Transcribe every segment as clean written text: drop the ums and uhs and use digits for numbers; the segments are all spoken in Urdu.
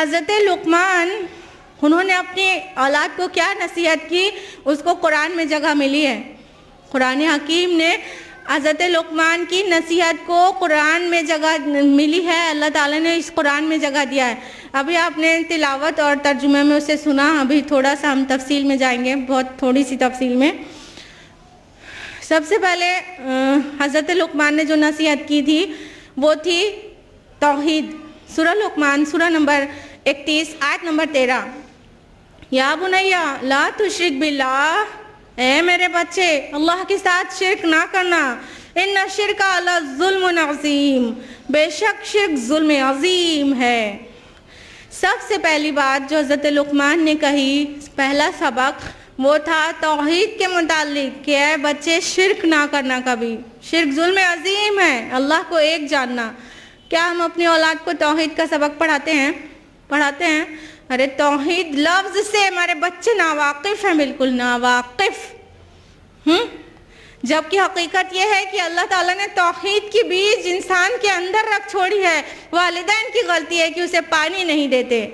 حضرت لقمان انہوں نے اپنی اولاد کو کیا نصیحت کی، اس کو قرآن میں جگہ ملی ہے۔ قرآن حکیم نے حضرت لقمان کی نصیحت کو قرآن میں جگہ ملی ہے، اللہ تعالیٰ نے اس قرآن میں جگہ دیا ہے۔ ابھی آپ نے تلاوت اور ترجمے میں اسے سنا، ابھی تھوڑا سا ہم تفصیل میں جائیں گے، بہت تھوڑی سی تفصیل میں۔ سب سے پہلے حضرت لقمان نے جو نصیحت کی تھی وہ تھی توحید۔ سورہ لقمان سورہ نمبر 31 آیت نمبر 13، یا بنیا لا تشرک باللہ، اے میرے بچے اللہ کے ساتھ شرک نہ کرنا، ان الشرک لظلم عظیم، بے شک شرک ظلم عظیم ہے۔ سب سے پہلی بات جو حضرت لقمان نے کہی، پہلا سبق وہ تھا توحید کے متعلق کہ اے بچے شرک نہ کرنا کبھی، شرک ظلم عظیم ہے، اللہ کو ایک جاننا۔ کیا ہم اپنی اولاد کو توحید کا سبق پڑھاتے ہیں؟ ارے توحید لفظ سے ہمارے بچے ناواقف ہیں، بالکل ناواقف۔ جبکہ حقیقت یہ ہے کہ اللہ تعالیٰ نے توحید کی بیج انسان کے اندر رکھ چھوڑی ہے، والدین کی غلطی ہے کہ اسے پانی نہیں دیتے۔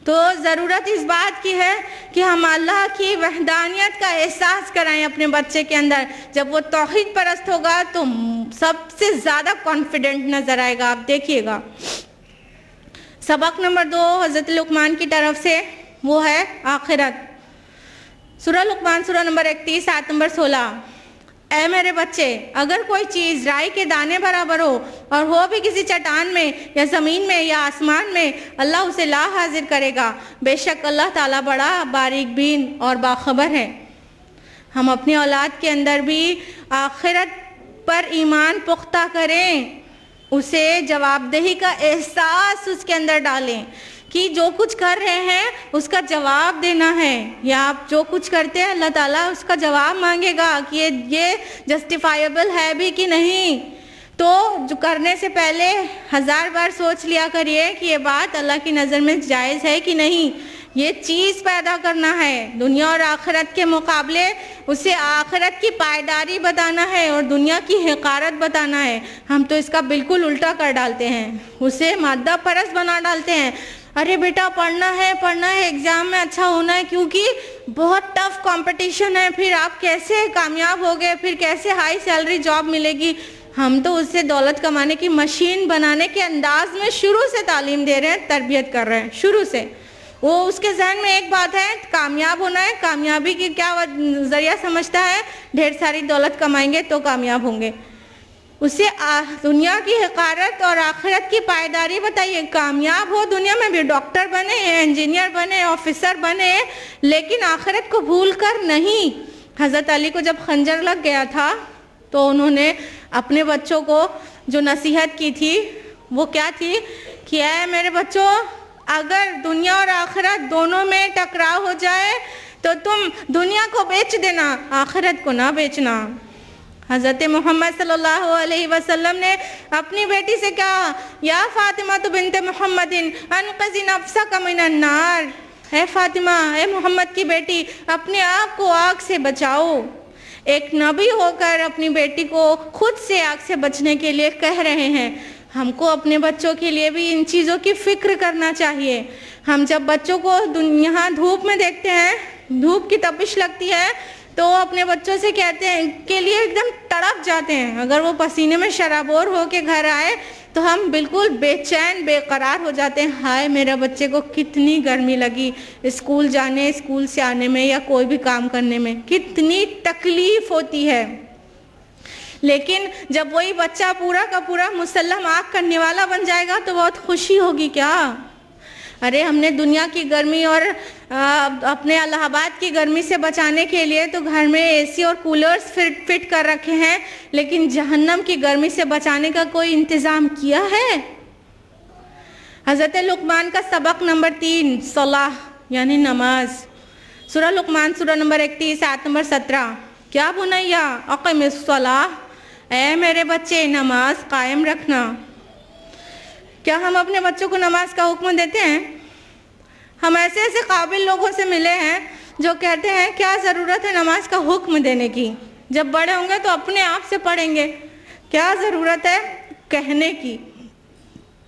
تو ضرورت اس بات کی ہے کہ ہم اللہ کی وحدانیت کا احساس کرائیں اپنے بچے کے اندر۔ جب وہ توحید پرست ہوگا تو سب سے زیادہ کانفیڈنٹ نظر آئے گا، آپ دیکھیے گا۔ سبق نمبر 2 حضرت لقمان کی طرف سے وہ ہے آخرت۔ سورہ لقمان سورہ نمبر 31 آیت نمبر 16، اے میرے بچے اگر کوئی چیز رائی کے دانے برابر ہو اور ہو بھی کسی چٹان میں یا زمین میں یا آسمان میں، اللہ اسے لا حاضر کرے گا، بے شک اللہ تعالیٰ بڑا باریک بین اور باخبر ہے۔ ہم اپنی اولاد کے اندر بھی آخرت پر ایمان پختہ کریں، اسے جواب دہی کا احساس اس کے اندر ڈالیں کہ جو کچھ کر رہے ہیں اس کا جواب دینا ہے، یا آپ جو کچھ کرتے ہیں اللہ تعالیٰ اس کا جواب مانگے گا کہ یہ جسٹیفائیبل ہے بھی کہ نہیں۔ تو جو کرنے سے پہلے 1000 بار سوچ لیا کریے کہ یہ بات اللہ کی نظر میں جائز ہے کہ نہیں۔ یہ چیز پیدا کرنا ہے دنیا اور آخرت کے مقابلے، اسے آخرت کی پائیداری بتانا ہے اور دنیا کی حقارت بتانا ہے۔ ہم تو اس کا بالکل الٹا کر ڈالتے ہیں، اسے مادہ پرست بنا ڈالتے ہیں۔ ارے بیٹا پڑھنا ہے ایگزام میں اچھا ہونا ہے، کیونکہ بہت ٹف کمپٹیشن ہے، پھر آپ کیسے کامیاب ہوگے، پھر کیسے ہائی سیلری جاب ملے گی۔ ہم تو اسے دولت کمانے کی مشین بنانے کے انداز میں شروع سے تعلیم دے رہے ہیں، تربیت کر رہے ہیں شروع سے۔ وہ اس کے ذہن میں ایک بات ہے، کامیاب ہونا ہے، کامیابی کی کیا ذریعہ سمجھتا ہے، ڈھیر ساری دولت کمائیں گے تو کامیاب ہوں گے۔ اسے دنیا کی حقارت اور آخرت کی پائیداری بتائیے۔ کامیاب ہو دنیا میں بھی، ڈاکٹر بنے، انجینئر بنے، آفیسر بنے، لیکن آخرت کو بھول کر نہیں۔ حضرت علی کو جب خنجر لگ گیا تھا تو انہوں نے اپنے بچوں کو جو نصیحت کی تھی وہ کیا تھی کہ اے میرے بچوں، اگر دنیا اور آخرت دونوں میں ٹکراؤ ہو جائے تو تم دنیا کو بیچ دینا، آخرت کو نہ بیچنا۔ حضرت محمد صلی اللہ علیہ وسلم نے اپنی بیٹی سے کہا، یا فاطمہ بنت محمد انقذی نفسک من النار، اے فاطمہ، اے محمد کی بیٹی، اپنے آپ کو آگ سے بچاؤ۔ ایک نبی ہو کر اپنی بیٹی کو خود سے آگ سے بچنے کے لیے کہہ رہے ہیں۔ ہم کو اپنے بچوں کے لیے بھی ان چیزوں کی فکر کرنا چاہیے۔ ہم جب بچوں کو یہاں دھوپ میں دیکھتے ہیں، دھوپ کی تپش لگتی ہے تو اپنے بچوں سے کہتے ہیں کے لیے ایک دم تڑپ جاتے ہیں۔ اگر وہ پسینے میں شرابور ہو کے گھر آئے تو ہم بالکل بے چین بے قرار ہو جاتے ہیں، ہائے میرے بچے کو کتنی گرمی لگی اسکول جانے، اسکول سے آنے میں یا کوئی بھی کام کرنے میں، کتنی تکلیف ہوتی ہے۔ لیکن جب وہی بچہ پورا کا پورا مسلم آگ کرنے والا بن جائے گا تو بہت خوشی ہوگی کیا؟ ارے ہم نے دنیا کی گرمی اور اپنے الہ آباد کی گرمی سے بچانے کے لیے تو گھر میں اے سی اور کولرز فٹ کر رکھے ہیں، لیکن جہنم کی گرمی سے بچانے کا کوئی انتظام کیا ہے؟ حضرت لقمان کا سبق نمبر 3 صلاح یعنی نماز۔ سورہ لقمان سورہ نمبر 31 آیت نمبر 17، کیا بنیا اقم الصلاۃ، اے میرے بچے نماز قائم رکھنا۔ کیا ہم اپنے بچوں کو نماز کا حکم دیتے ہیں؟ ہم ایسے ایسے قابل لوگوں سے ملے ہیں جو کہتے ہیں کیا ضرورت ہے نماز کا حکم دینے کی، جب بڑے ہوں گے تو اپنے آپ سے پڑھیں گے، کیا ضرورت ہے کہنے کی۔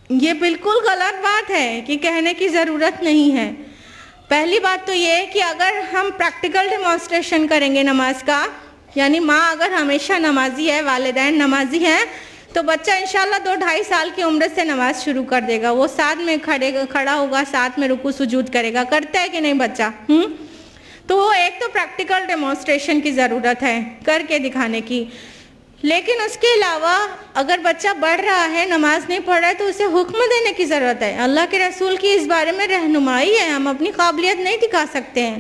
یہ بالکل غلط بات ہے کہ کہنے کی ضرورت نہیں ہے۔ پہلی بات تو یہ ہے کہ اگر ہم پریکٹیکل ڈیمانسٹریشن کریں گے نماز کا، یعنی ماں اگر ہمیشہ نمازی ہے، والدین نمازی ہیں، تو بچہ انشاءاللہ 2-2.5 سال کی عمر سے نماز شروع کر دے گا۔ وہ ساتھ میں کھڑا ہوگا، ساتھ میں رکوع سجود کرے گا۔ کرتا ہے کہ نہیں بچہ؟ تو ایک تو پریکٹیکل ڈیمانسٹریشن کی ضرورت ہے، کر کے دکھانے کی۔ لیکن اس کے علاوہ اگر بچہ بڑھ رہا ہے، نماز نہیں پڑھ رہا ہے، تو اسے حکم دینے کی ضرورت ہے۔ اللہ کے رسول کی اس بارے میں رہنمائی ہے، ہم اپنی قابلیت نہیں دکھا سکتے ہیں۔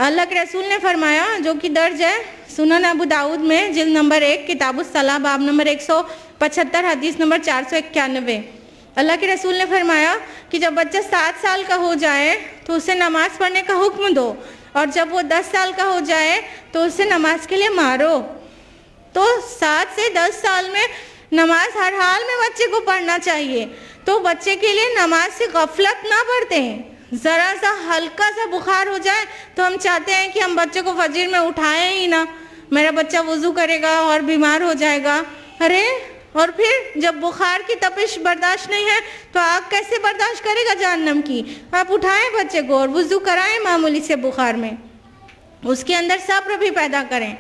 اللہ کے رسول نے فرمایا، جو کہ درج ہے سنن ابو داؤد میں، جلد نمبر 1، کتاب الصلاۃ، باب نمبر 175، حدیث نمبر 491۔ اللہ کے رسول نے فرمایا کہ جب بچہ 7 سال کا ہو جائے تو اسے نماز پڑھنے کا حکم دو، اور جب وہ 10 سال کا ہو جائے تو اسے نماز کے لیے مارو۔ تو 7 سے 10 سال میں نماز ہر حال میں بچے کو پڑھنا چاہیے۔ تو بچے کے لیے نماز سے غفلت نہ برتیں ہیں۔ ذرا سا ہلکا سا بخار ہو جائے تو ہم چاہتے ہیں کہ ہم بچے کو فجر میں اٹھائیں ہی نہ، میرا بچہ وضو کرے گا اور بیمار ہو جائے گا۔ ارے، اور پھر جب بخار کی تپش برداشت نہیں ہے تو آگ کیسے برداشت کرے گا جہنم کی؟ آپ اٹھائیں بچے کو اور وضو کرائیں معمولی سے بخار میں، اس کے اندر صبر بھی پیدا کریں۔